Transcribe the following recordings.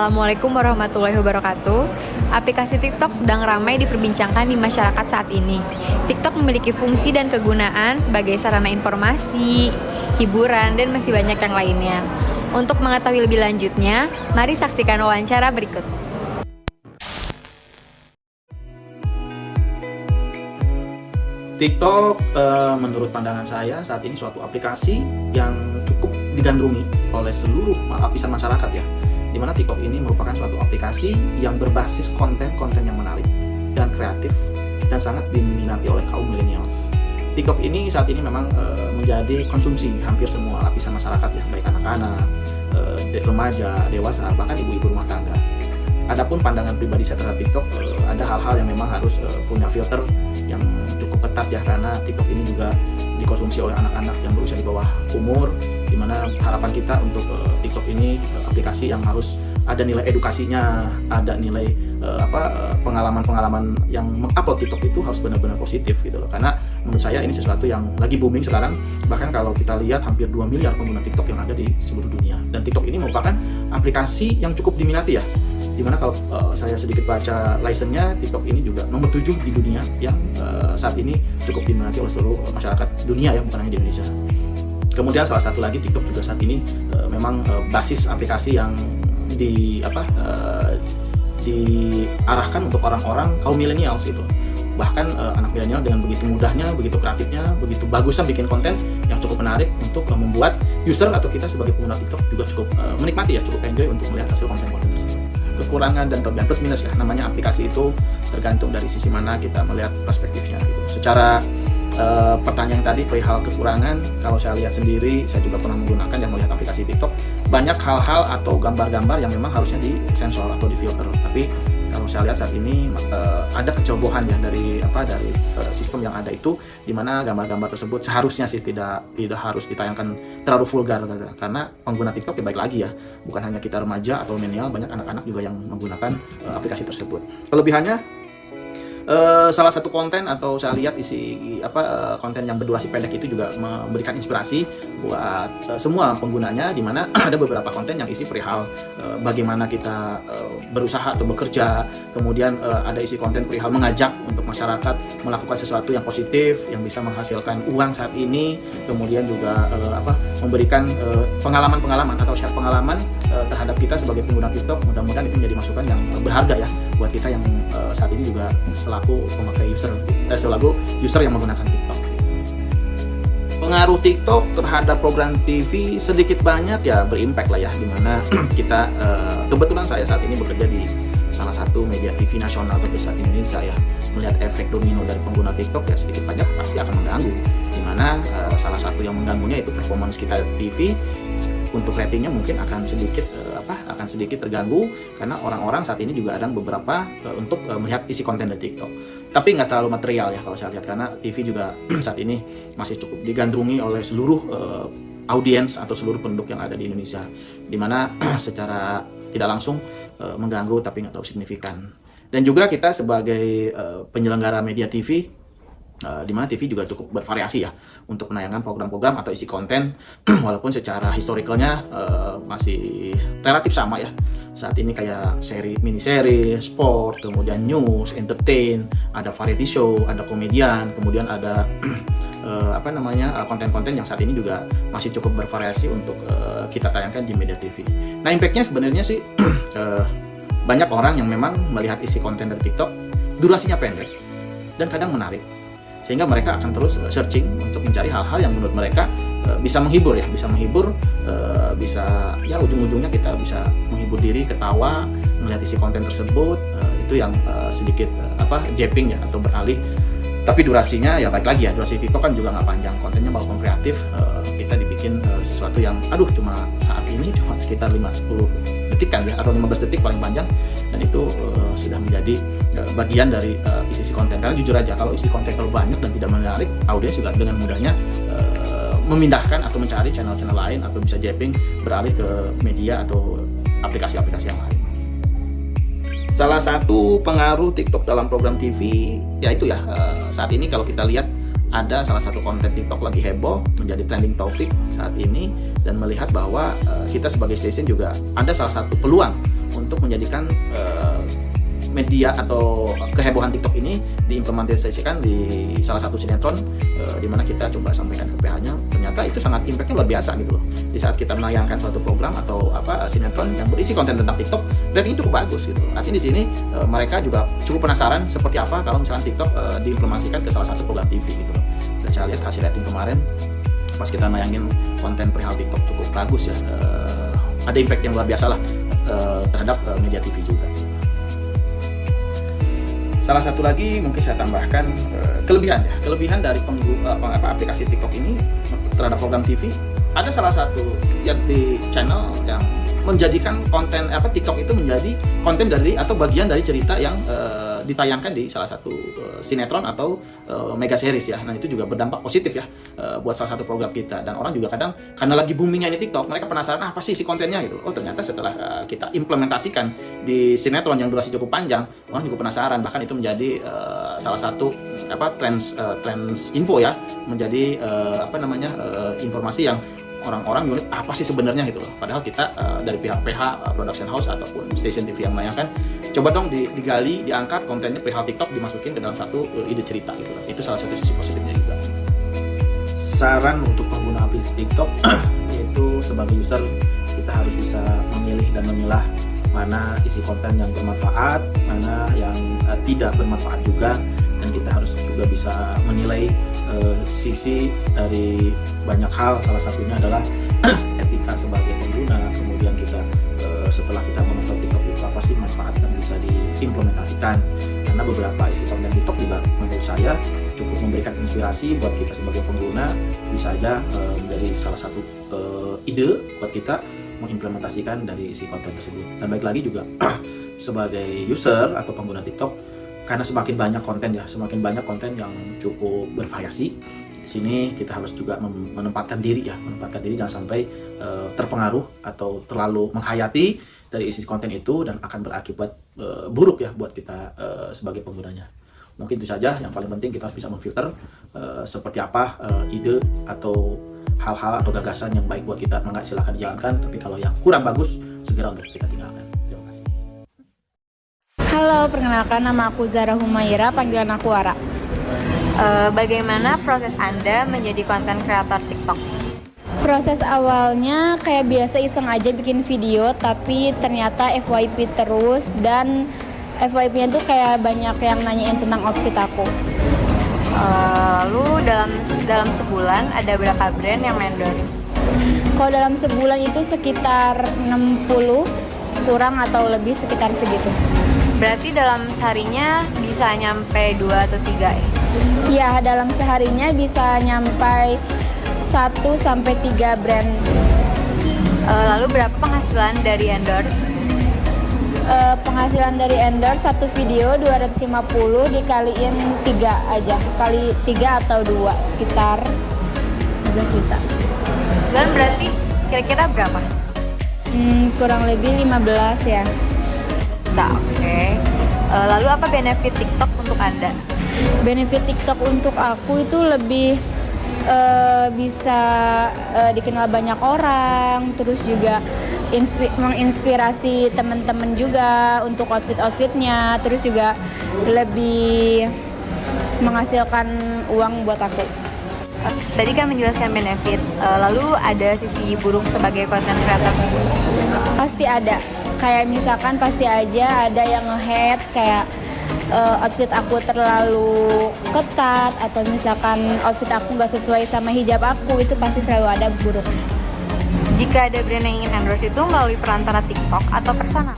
Assalamualaikum warahmatullahi wabarakatuh. Aplikasi TikTok sedang ramai diperbincangkan di masyarakat saat ini. TikTok memiliki fungsi dan kegunaan sebagai sarana informasi, hiburan, dan masih banyak yang lainnya. Untuk mengetahui lebih lanjutnya, mari saksikan wawancara berikut. TikTok menurut pandangan saya saat ini suatu aplikasi yang cukup digandrungi oleh seluruh lapisan masyarakat ya. Dimana TikTok ini merupakan suatu aplikasi yang berbasis konten-konten yang menarik dan kreatif dan sangat diminati oleh kaum milenial. TikTok ini saat ini memang menjadi konsumsi hampir semua lapisan masyarakat ya, baik anak-anak, remaja, dewasa, bahkan ibu-ibu rumah tangga. Adapun pandangan pribadi saya terhadap TikTok, ada hal-hal yang memang harus punya filter yang cukup ketat ya, karena TikTok ini juga dikonsumsi oleh anak-anak yang berusia di bawah umur, dimana harapan kita untuk TikTok ini aplikasi yang harus ada nilai edukasinya, ada nilai pengalaman-pengalaman yang mengupload TikTok itu harus benar-benar positif gitu loh. Karena menurut saya ini sesuatu yang lagi booming sekarang. Bahkan kalau kita lihat hampir 2 miliar pengguna TikTok yang ada di seluruh dunia. Dan TikTok ini merupakan aplikasi yang cukup diminati ya. Dimana kalau saya sedikit baca license-nya, TikTok ini juga nomor 7 di dunia yang saat ini cukup diminati oleh seluruh masyarakat dunia ya, bukan hanya di Indonesia. Kemudian salah satu lagi, TikTok juga saat ini memang basis aplikasi yang diarahkan untuk orang-orang kaum milenial itu. Bahkan anak milenial dengan begitu mudahnya, begitu kreatifnya, begitu bagusnya bikin konten yang cukup menarik untuk membuat user atau kita sebagai pengguna TikTok juga cukup menikmati ya, cukup enjoy untuk melihat hasil konten-konten tersebut. Kekurangan dan kelebihan plus minus ya, namanya aplikasi itu tergantung dari sisi mana kita melihat perspektifnya gitu. Secara pertanyaan tadi perihal kekurangan, kalau saya lihat sendiri, saya juga pernah menggunakan dan melihat aplikasi TikTok, banyak hal-hal atau gambar-gambar yang memang harusnya disensor atau difilter. Tapi kalau saya lihat saat ini ada kecerobohan ya dari sistem yang ada itu, di mana gambar-gambar tersebut seharusnya sih tidak harus ditayangkan terlalu vulgar gitu. Karena pengguna TikTok ya baik lagi ya, bukan hanya kita remaja atau milenial, banyak anak-anak juga yang menggunakan aplikasi tersebut. Kelebihannya, salah satu konten atau saya lihat isi konten yang berdurasi pendek itu juga memberikan inspirasi buat semua penggunanya, di mana ada beberapa konten yang isi perihal bagaimana kita berusaha atau bekerja, kemudian ada isi konten perihal mengajak untuk masyarakat melakukan sesuatu yang positif yang bisa menghasilkan uang saat ini, kemudian juga memberikan pengalaman-pengalaman atau share pengalaman terhadap kita sebagai pengguna TikTok. Mudah-mudahan itu menjadi masukan yang berharga ya buat kita yang saat ini juga selaku pemakai selaku user yang menggunakan TikTok. Pengaruh TikTok terhadap program TV sedikit banyak ya berimpact lah ya, dimana kita kebetulan saya saat ini bekerja di salah satu media TV nasional terbesar di Indonesia ya, melihat efek domino dari pengguna TikTok ya sedikit banyak pasti akan mengganggu, dimana salah satu yang mengganggunya itu performance kita TV. Untuk ratingnya mungkin akan sedikit terganggu, karena orang-orang saat ini juga ada beberapa untuk melihat isi konten dari TikTok. Tapi nggak terlalu material ya kalau saya lihat, karena TV juga saat ini masih cukup digandrungi oleh seluruh audiens atau seluruh penduduk yang ada di Indonesia, dimana secara tidak langsung mengganggu tapi nggak terlalu signifikan. Dan juga kita sebagai penyelenggara media TV, di mana TV juga cukup bervariasi ya untuk penayangan program-program atau isi konten, walaupun secara historicalnya masih relatif sama ya. Saat ini kayak mini-seri, sport, kemudian news, entertain, ada variety show, ada komedian, kemudian ada konten-konten yang saat ini juga masih cukup bervariasi untuk kita tayangkan di media TV. Nah, impact-nya sebenarnya sih banyak orang yang memang melihat isi konten dari TikTok durasinya pendek dan kadang menarik, sehingga mereka akan terus searching untuk mencari hal-hal yang menurut mereka bisa menghibur ya, bisa ujung-ujungnya kita bisa menghibur diri, ketawa melihat isi konten tersebut. Itu yang sedikit japping ya atau beralih. Tapi durasinya ya baik lagi ya, durasi TikTok kan juga nggak panjang, kontennya walaupun kreatif, kita dibikin sesuatu yang cuma saat ini cuma sekitar 5-10 detik kan ya, atau 15 detik paling panjang, dan itu sudah menjadi bagian dari isi konten. Karena jujur aja kalau isi konten terlalu banyak dan tidak menarik, audiens juga dengan mudahnya memindahkan atau mencari channel-channel lain atau bisa japping beralih ke media atau aplikasi-aplikasi yang lain. Salah satu pengaruh TikTok dalam program TV yaitu ya saat ini kalau kita lihat ada salah satu konten TikTok lagi heboh menjadi trending topik saat ini, dan melihat bahwa kita sebagai station juga ada salah satu peluang untuk menjadikan media atau kehebohan TikTok ini diimplementasikan di salah satu sinetron, di mana kita coba sampaikan ke PH-nya. Ternyata itu sangat impactnya luar biasa gitu loh. Di saat kita menayangkan suatu program atau sinetron yang berisi konten tentang TikTok, ratingnya cukup bagus gitu. Artinya di sini mereka juga cukup penasaran seperti apa kalau misalnya TikTok diimplementasikan ke salah satu program TV gitu loh. Dan saya lihat hasil rating kemarin pas kita nayangin konten perihal TikTok cukup bagus ya. Ada impact yang luar biasa lah terhadap media TV juga. Salah satu lagi mungkin saya tambahkan kelebihan dari aplikasi TikTok ini terhadap program TV. Ada salah satu yang di channel yang menjadikan konten TikTok itu menjadi konten dari atau bagian dari cerita yang ditayangkan di salah satu sinetron atau mega series ya. Nah itu juga berdampak positif ya buat salah satu program kita. Dan orang juga kadang karena lagi boomingnya ini TikTok, mereka penasaran apa sih isi kontennya gitu. Oh ternyata setelah kita implementasikan di sinetron yang durasi cukup panjang, orang juga penasaran. Bahkan itu menjadi salah satu trends info ya, menjadi informasi yang orang-orang unik apa sih sebenarnya gitu loh. Padahal kita dari pihak PH, production house ataupun station TV yang menayangkan, coba dong digali, diangkat kontennya perihal TikTok, dimasukin ke dalam satu ide cerita gitu loh. Itu salah satu sisi positifnya juga. Saran untuk pengguna aplikasi TikTok yaitu sebagai user kita harus bisa memilih dan memilah mana isi konten yang bermanfaat, mana yang tidak bermanfaat juga, dan kita harus juga bisa menilai sisi dari banyak hal. Salah satunya adalah etika sebagai pengguna. Kemudian kita setelah kita menonton TikTok itu apa sih manfaat yang bisa diimplementasikan, karena beberapa isi konten TikTok juga menurut saya cukup memberikan inspirasi buat kita sebagai pengguna, bisa aja menjadi salah satu ide buat kita mengimplementasikan dari isi konten tersebut. Dan baik lagi juga sebagai user atau pengguna TikTok, karena semakin banyak konten yang cukup bervariasi. Di sini kita harus juga menempatkan diri jangan sampai terpengaruh atau terlalu menghayati dari isi konten itu dan akan berakibat buruk ya buat kita sebagai penggunanya. Mungkin itu saja yang paling penting, kita harus bisa memfilter seperti apa ide atau hal-hal atau gagasan yang baik buat kita, maka silahkan dijalankan. Tapi kalau yang kurang bagus, segera untuk kita tinggalkan. Terima kasih. Halo, perkenalkan nama aku Zara Humaira, panggilan aku Ara. Bagaimana proses Anda menjadi konten kreator TikTok? Proses awalnya kayak biasa iseng aja bikin video, tapi ternyata FYP terus, dan FYP-nya tuh kayak banyak yang nanyain tentang outfit aku. Lalu dalam sebulan ada berapa brand yang endorse? Kalau dalam sebulan itu sekitar 60, kurang atau lebih sekitar segitu. Berarti dalam seharinya bisa nyampe 2 atau 3 ya? Iya, dalam seharinya bisa nyampe 1 sampai 3 brand. Lalu berapa penghasilan dari endorse? Penghasilan dari endorse satu video 250 dikaliin 3 aja, kali 3 atau 2 sekitar 15 juta. Bulan berarti kira-kira berapa? Kurang lebih 15 ya. Nah, oke. Lalu apa benefit TikTok untuk Anda? Benefit TikTok untuk aku itu lebih bisa dikenal banyak orang, terus juga menginspirasi teman-teman juga untuk outfitnya, terus juga lebih menghasilkan uang buat aku. Tadi kan menjelaskan benefit, lalu ada sisi buruk sebagai content creator? Pasti ada, kayak misalkan pasti aja ada yang nge-hate kayak outfit aku terlalu ketat, atau misalkan outfit aku nggak sesuai sama hijab aku, itu pasti selalu ada buruknya. Jika ada brand yang ingin endorse itu melalui perantara TikTok atau personal?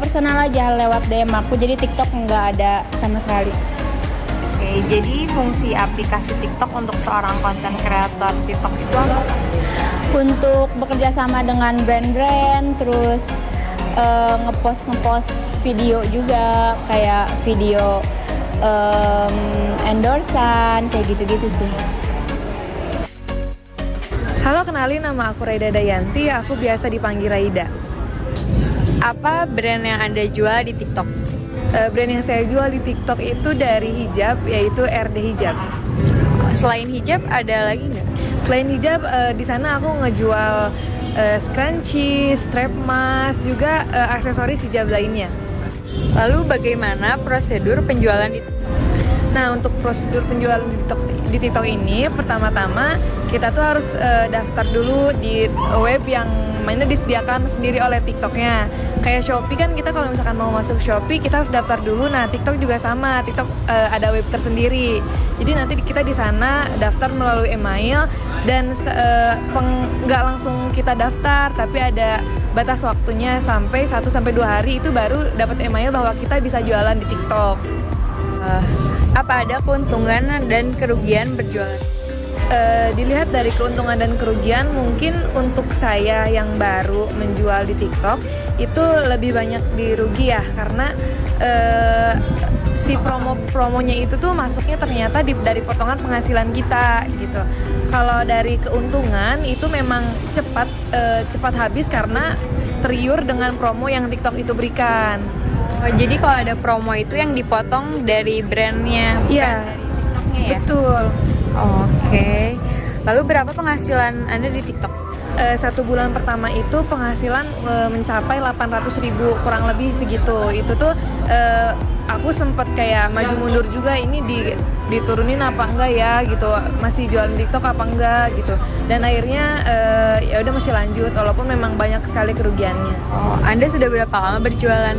Personal aja lewat DM aku, jadi TikTok nggak ada sama sekali. Oke, jadi fungsi aplikasi TikTok untuk seorang konten kreator TikTok itu apa? Untuk bekerja sama dengan brand-brand, terus ngepost video juga, kayak video endorsan, kayak gitu-gitu sih. Halo, kenalin, nama aku Raida Dayanti, aku biasa dipanggil Raida. Apa brand yang Anda jual di TikTok? Brand yang saya jual di TikTok itu dari hijab, yaitu RD Hijab. Selain hijab, ada lagi nggak? Selain hijab, di sana aku ngejual scrunchie, strap mask, juga aksesoris hijab lainnya. Lalu bagaimana prosedur penjualan di Nah, untuk prosedur penjualan di TikTok ini, pertama-tama kita tuh harus daftar dulu di web yang mana disediakan sendiri oleh TikToknya. Kayak Shopee kan, kita kalau misalkan mau masuk Shopee kita harus daftar dulu. Nah, TikTok juga sama. TikTok ada web tersendiri. Jadi nanti kita di sana daftar melalui email dan nggak langsung kita daftar, tapi ada batas waktunya sampai 1-2 hari itu baru dapat email bahwa kita bisa jualan di TikTok. apa ada keuntungan dan kerugian berjualan? Dilihat dari keuntungan dan kerugian, mungkin untuk saya yang baru menjual di TikTok itu lebih banyak dirugi ya, karena si promonya itu tuh masuknya ternyata dari potongan penghasilan kita gitu. Kalau dari keuntungan itu memang cepat habis karena tergiur dengan promo yang TikTok itu berikan. Oh, jadi kalau ada promo itu yang dipotong dari brandnya, bukan Iya, dari TikToknya ya? betul. Oke. Lalu berapa penghasilan Anda di TikTok? 1 bulan pertama itu penghasilan mencapai 800.000, kurang lebih segitu. Itu tuh aku sempet kayak maju mundur juga, ini diturunin apa enggak ya gitu, masih jualan TikTok apa enggak gitu. Dan akhirnya ya udah masih lanjut walaupun memang banyak sekali kerugiannya. Oh, Anda sudah berapa lama berjualan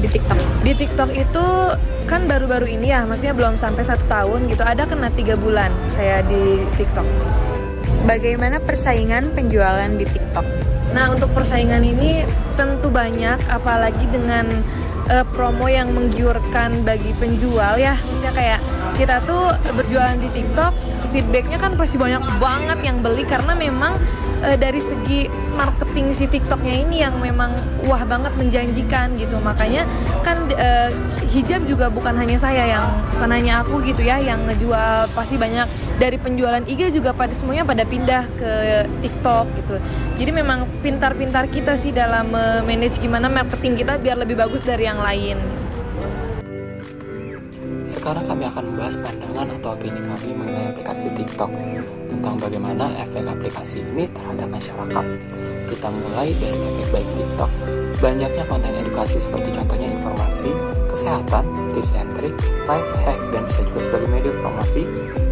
di TikTok? Di TikTok itu kan baru-baru ini ya, maksudnya belum sampai 1 tahun gitu. Ada kena 3 bulan saya di TikTok. Bagaimana persaingan penjualan di TikTok? Nah, untuk persaingan ini tentu banyak, apalagi dengan promo yang menggiurkan bagi penjual ya. Misalnya kayak kita tuh berjualan di TikTok, feedbacknya kan pasti banyak banget yang beli, karena memang dari segi marketing si TikToknya ini yang memang wah banget, menjanjikan gitu. Makanya kan hijab juga bukan hanya aku gitu ya yang ngejual, pasti banyak dari penjualan IG juga semuanya pada pindah ke TikTok gitu. Jadi memang pintar-pintar kita sih dalam manage gimana marketing kita biar lebih bagus dari yang lain. Sekarang kami akan membahas pandangan atau opini kami mengenai aplikasi TikTok, tentang bagaimana efek aplikasi ini terhadap masyarakat. Kita mulai dari efek baik TikTok. Banyaknya konten edukasi seperti contohnya informasi, kesehatan, tips and trik, life hack, dan bisa juga sebagai media promosi,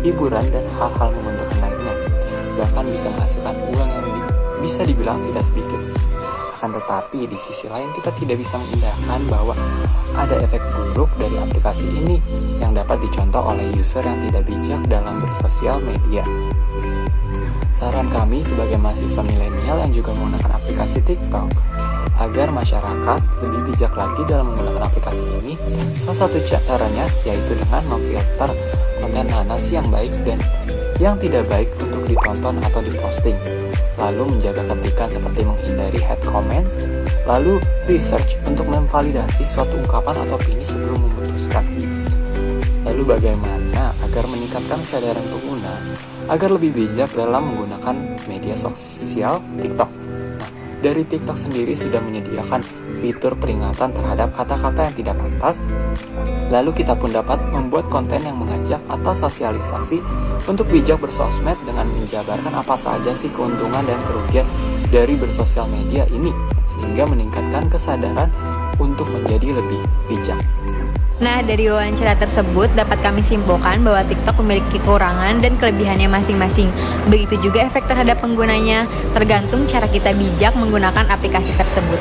hiburan, dan hal-hal menguntungkan lainnya. Bahkan bisa menghasilkan uang yang bisa dibilang tidak sedikit. Akan tetapi di sisi lain kita tidak bisa mengindahkan bahwa ada efek buruk dari aplikasi ini yang dapat dicontoh oleh user yang tidak bijak dalam bersosial media. Saran kami sebagai mahasiswa milenial yang juga menggunakan aplikasi TikTok, agar masyarakat lebih bijak lagi dalam menggunakan aplikasi ini, salah satu caranya yaitu dengan memfilter konten mana sih yang baik dan yang tidak baik untuk ditonton atau diposting, lalu menjaga ketikan seperti menghindari hate comments, lalu research untuk memvalidasi suatu ungkapan atau opini sebelum memutuskan. Lalu bagaimana agar meningkatkan kesadaran pengguna agar lebih bijak dalam menggunakan media sosial TikTok? Nah, dari TikTok sendiri sudah menyediakan fitur peringatan terhadap kata-kata yang tidak pantas. Lalu kita pun dapat membuat konten yang mengajak atau sosialisasi untuk bijak bersosmed dengan menjabarkan apa saja sih keuntungan dan kerugian dari bersosial media ini, sehingga meningkatkan kesadaran untuk menjadi lebih bijak. Nah, dari wawancara tersebut dapat kami simpulkan bahwa TikTok memiliki kekurangan dan kelebihannya masing-masing. Begitu juga efek terhadap penggunanya, tergantung cara kita bijak menggunakan aplikasi tersebut.